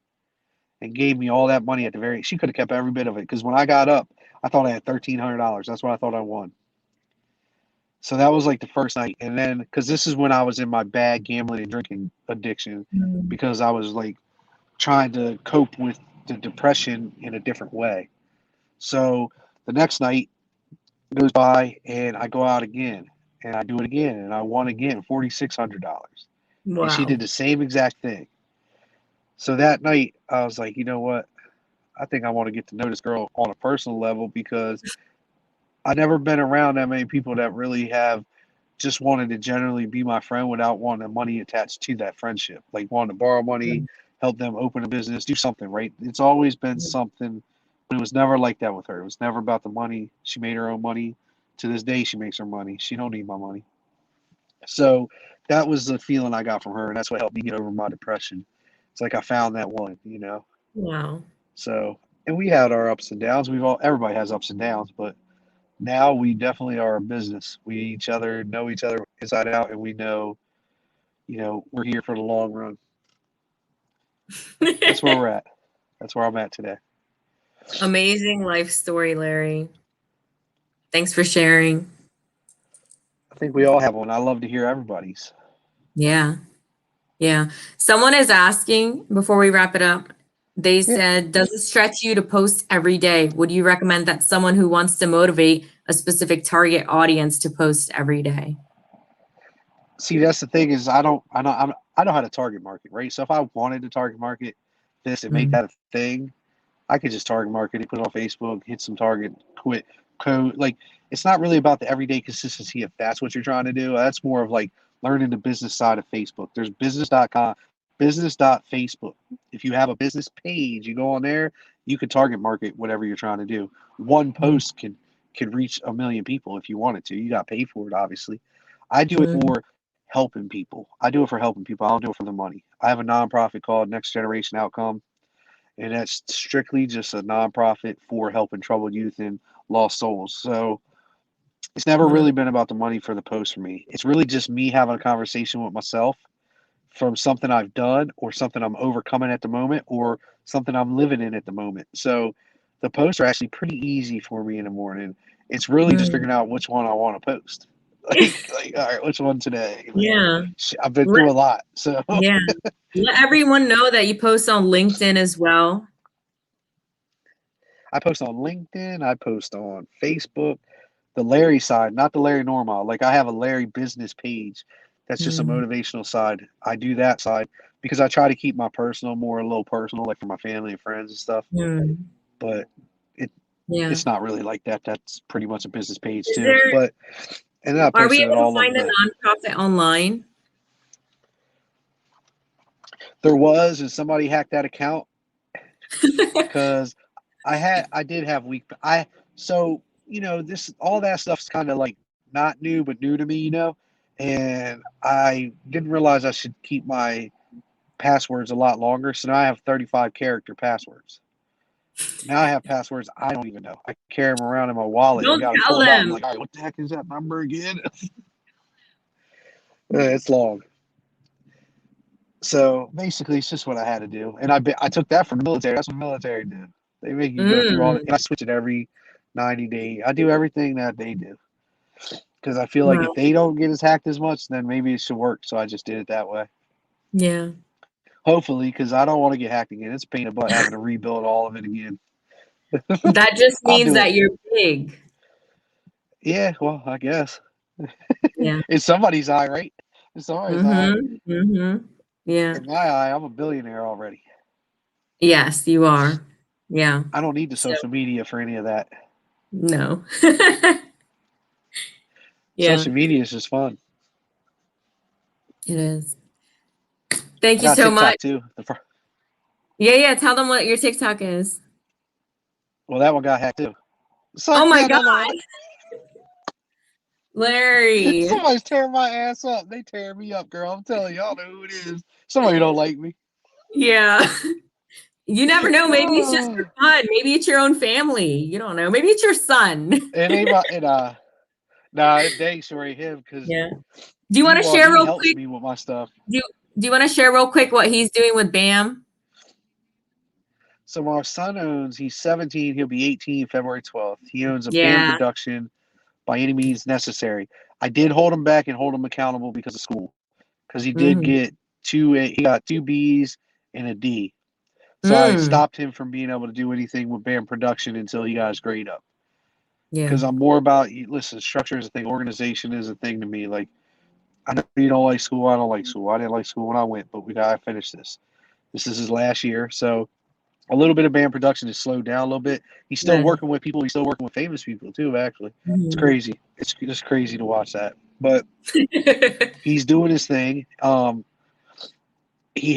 and gave me all that money at the very. She could have kept every bit of it because when I got up, I thought I had $1,300. That's what I thought I won. So that was like the first night. And then, because this is when I was in my bad gambling and drinking addiction, because I was like trying to cope with the depression in a different way. So the next night goes by and I go out again and I do it again and I won again, $4,600. And she Wow. did the same exact thing. So that night I was like, you know what? I think I want to get to know this girl on a personal level because I've never been around that many people that really have just wanted to generally be my friend without wanting money attached to that friendship. Like wanting to borrow money, help them open a business, do something, right? It's always been something, but it was never like that with her. It was never about the money. She made her own money. To this day, she makes her money. She don't need my money. So that was the feeling I got from her, and that's what helped me get over my depression. It's like I found that one. Wow. So, and we had our ups and downs. Everybody has ups and downs, but now we definitely are a business. We know each other inside out, and we know, we're here for the long run. That's where we're at. That's where I'm at today. Amazing life story, Larry. Thanks for sharing. I think we all have one. I love to hear everybody's. Yeah. Yeah. Someone is asking before we wrap it up. They Yeah. said, does it stretch you to post every day? Would you recommend that someone who wants to motivate a specific target audience to post every day? See, that's the thing is I know how to target market, right? So if I wanted to target market this and make Mm, that a thing, I could just target market it, put it on Facebook, hit some target, quit code. Like it's not really about the everyday consistency if that's what you're trying to do. That's more of like learning the business side of Facebook. There's business.com, business.facebook. If you have a business page, you go on there, you can target market whatever you're trying to do. One mm, post can reach 1 million people if you want it to. You got to pay for it, obviously. I do it mm, for helping people. I do it for helping people. I don't do it for the money. I have a nonprofit called Next Generation Outcome, and that's strictly just a nonprofit for helping troubled youth and lost souls. So It's never really been about the money for the post for me. It's really just me having a conversation with myself from something I've done or something I'm overcoming at the moment or something I'm living in at the moment. So the posts are actually pretty easy for me in the morning. It's really just figuring out which one I want to post. Like, all right, which one today? Like, Yeah. I've been through a lot. So Yeah. Let everyone know that you post on LinkedIn as well. I post on LinkedIn, I post on Facebook, the Larry side, not the Larry Normile. Like I have a Larry business page. That's just a motivational side. I do that side because I try to keep my personal more a little personal, like for my family and friends and stuff. But it Yeah. it's not really like that. That's pretty much a business page Is too. there, But and then I are we posted it able to all over find a the. nonprofit online? There was, and somebody hacked that account because I did have weak. So this all that stuff's kind of like not new, but new to me, and I didn't realize I should keep my passwords a lot longer. So now I have 35 character passwords. Now I have passwords I don't even know. I carry them around in my wallet and Don't got to tell pull them out. I'm them. like, all right, what the heck is that number again? It's long. So basically, it's just what I had to do, and I took that from the military. That's what the military did. They make you go through all the. And I switch it every 90 days. I do everything that they do because I feel like if Wow. they don't get as hacked as much, then maybe it should work. So I just did it that way. Yeah. Hopefully, because I don't want to get hacked again. It's a pain in the butt having to rebuild all of it again. That just I'll means do it. that you're big. Yeah, well, I guess Yeah. it's somebody's eye, right? It's somebody's eye. Yeah. In my eye, I'm a billionaire already. Yes, you are. Yeah. I don't need the So, social media for any of that. no. Yeah, Social media is just fun. it is. Thank I you got so much. TikTok too. Yeah, yeah. Tell them what your TikTok is. Well, that one got hacked too. Oh my Yeah, God, another one. Larry. Somebody's tearing my ass up. They tear me up, girl. I'm telling you, I don't know who it is. Somebody don't like me. Yeah. You never know. Maybe it's just for Oh, fun. Maybe it's your own family. You don't know. Maybe it's your son. it ain't my nah, it ain't sorry him because Yeah. Do you want to share he real helps quick? me with my stuff. Do Do you want to share real quick what he's doing with BAM? So my son owns. He's 17. He'll be 18 February 12th. He owns a band Yeah. production by any means necessary. I did hold him back and hold him accountable because of school. Because he did Mm-hmm. get he got two B's and a D. So I Mm. stopped him from being able to do anything with band production until he got his grade up. Yeah. Because I'm more about listen, structure is a thing, organization is a thing to me. Like I know you don't like school, I don't like school. I didn't like school when I went, but we gotta finish this. This is his last year, so a little bit of band production has slowed down a little bit. He's still Right. working with people. He's still working with famous people too. Actually, it's Mhm. crazy. It's just crazy to watch that. But he's doing his thing. He's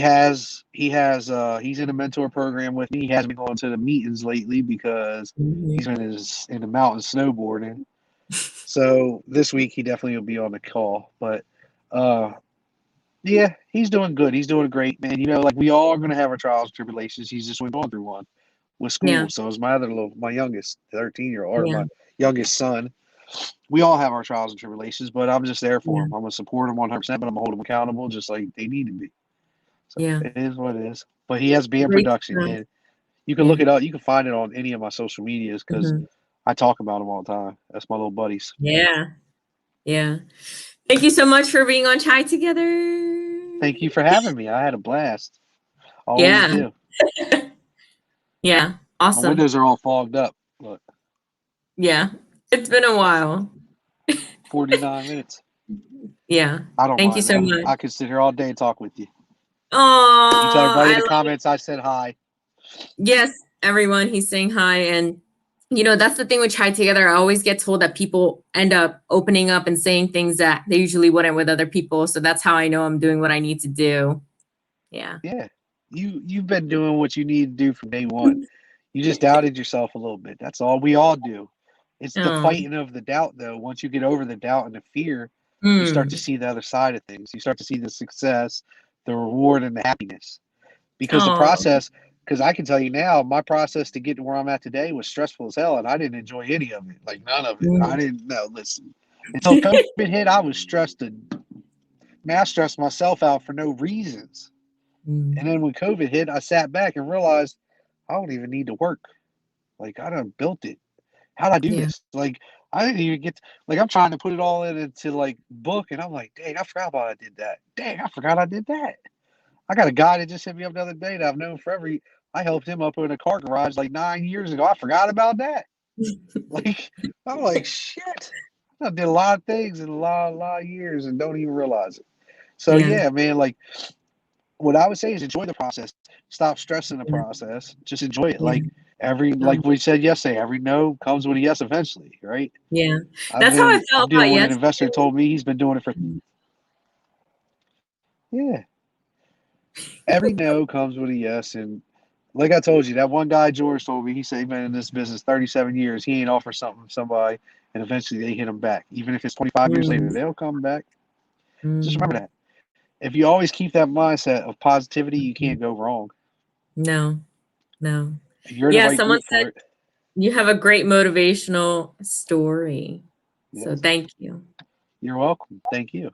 in a mentor program with me. He hasn't been going to the meetings lately because he's been in the mountains snowboarding. So this week he definitely will be on the call. But uh, yeah, he's doing good. He's doing great, man. Like we all are going to have our trials and tribulations. He's just going through one with Yeah. school. So is my youngest 13-year-old or Yeah. my youngest son. We all have our trials and tribulations, but I'm just there for Yeah. him. I'm going to support him 100%, but I'm going to hold him accountable just like they need to be. So Yeah. it is what it is. But he has band Great production, stuff. and you can Yeah. look it up. You can find it on any of my social medias because Mhm. I talk about them all the time. That's my little buddies. Yeah. Yeah. Thank you so much for being on Chai Together. Thank you for having me. I had a blast. Always Yeah. do. Yeah. My Awesome. windows are all fogged up. Look, Yeah. It's been a while. 49 minutes. Yeah. I don't Thank you mind, so man. much. I could sit here all day and talk with you. You tell Oh, everybody I in the love comments I said hi. yes, everyone. He's saying hi. And that's the thing with Chai Together. I always get told that people end up opening up and saying things that they usually wouldn't with other people. So that's how I know I'm doing what I need to do. Yeah. Yeah. You've been doing what you need to do from day one. You just doubted yourself a little bit. That's all we all do. It's the Oh. fighting of the doubt, though. Once you get over the doubt and the fear, you start to Mm. see the other side of things. You start to see the success, the reward, and the happiness. Because the Oh. process, Because I can tell you now, my process to get to where I'm at today was stressful as hell, and I didn't enjoy any of it. Like none of it. I Mm. didn't know. Listen, until COVID hit, I was stressed to mass stress myself out for no reasons. And then when COVID hit, I sat back and realized I don't even need to work. Like I done built it. How'd I do Yeah. this? Like I didn't even get like I'm trying to put it all into like book, and I'm like, dang, I forgot about I did that. Dang, I forgot I did that. I got a guy that just hit me up the other day that I've known forever. I helped him up in a car garage like 9 years ago. I forgot about that. Like I'm like, shit. I did a lot of things in a lot of years and don't even realize it. So Yeah. yeah, man, like what I would say is enjoy the process. Stop stressing the Yeah. process. Just enjoy it. Yeah. Like we said yesterday, every no comes with a yes eventually, right? Yeah. That's how I I'm felt about dealing with an yesterday. investor that told me he's been doing it for yeah. Every no comes with a yes. And like I told you, that one guy George told me, he said he's been in this business 37 years. He ain't offered something to somebody and eventually they hit him back. Even if it's 25 years later, Mm. they'll come back. Just remember Mm. that. If you always keep that mindset of positivity, you Mhm. can't go wrong. No, no. And you're in the Yeah, right someone group said for it. you have a great motivational story. So Yes. thank you. You're welcome. Thank you.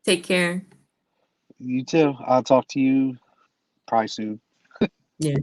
Take care. You too. I'll talk to you probably soon. Yeah.